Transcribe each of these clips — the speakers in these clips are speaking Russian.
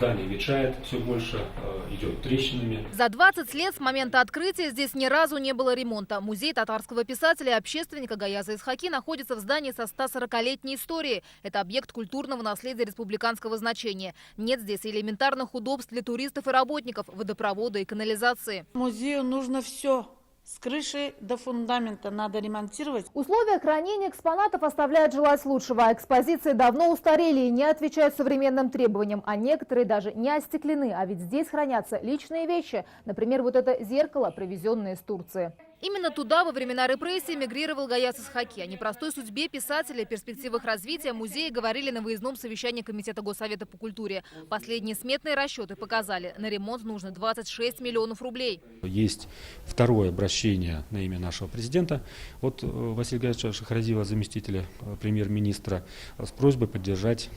здание ветшает все больше, идет трещинами. За 20 лет с момента открытия здесь ни разу не было ремонта. Музей татарского писателя и общественника Гаяза Исхаки находится в здании со 140-летней историей. Это объект культурного наследия республиканского значения. Нет здесь элементарных удобств для туристов и работников, водопровода и канализации. Музею нужно все. С крыши до фундамента надо ремонтировать. Условия хранения экспонатов оставляют желать лучшего. Экспозиции давно устарели и не отвечают современным требованиям. А некоторые даже не остеклены. А ведь здесь хранятся личные вещи. Например, вот это зеркало, привезенное из Турции. Именно туда во времена репрессий эмигрировал Гаяз Исхаки. О непростой судьбе писателя и перспективах развития музеи говорили на выездном совещании Комитета Госсовета по культуре. Последние сметные расчеты показали, на ремонт нужно 26 миллионов рублей. Есть второе обращение на имя нашего президента от Василия Гаязовича Шахразиева, заместителя премьер-министра, с просьбой поддержать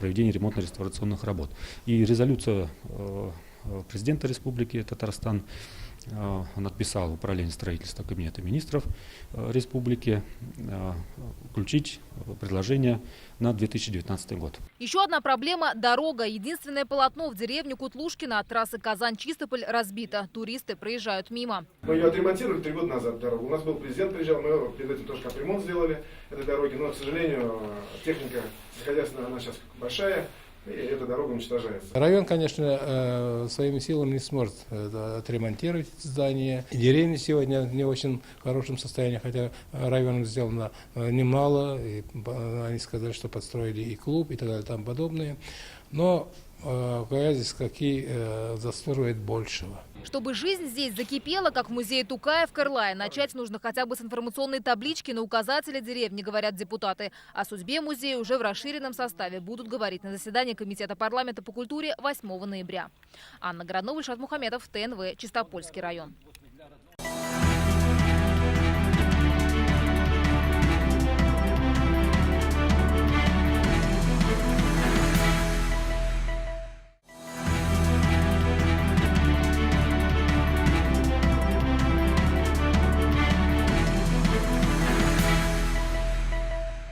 проведение ремонтно-реставрационных работ. И резолюция президента Республики Татарстан он отписал управление строительства Кабинета министров республики включить предложение на 2019 год. Еще одна проблема – дорога. Единственное полотно в деревню Кутлушкино от трассы Казань-Чистополь разбито. Туристы проезжают мимо. Мы ее отремонтировали 3 года назад дорогу. У нас был президент, приезжал, мы перед этим тоже капремонт сделали этой дороги. Но, к сожалению, техника сельскохозяйственная, она сейчас большая. И эта дорога уничтожается. Район, конечно, своими силами не сможет отремонтировать здание. Деревня сегодня не очень в хорошем состоянии, хотя районом сделано немало. И они сказали, что подстроили и клуб, и так далее, там подобное. Но Гаязович Исхаки заслуживает большего. Чтобы жизнь здесь закипела, как в музее Тукая в Кырлае, начать нужно хотя бы с информационной таблички на указателе деревни, говорят депутаты. О судьбе музея уже в расширенном составе будут говорить на заседании Комитета парламента по культуре 8 ноября. Анна Городнова, Ильшат Мухаметов, ТНВ, Чистопольский район.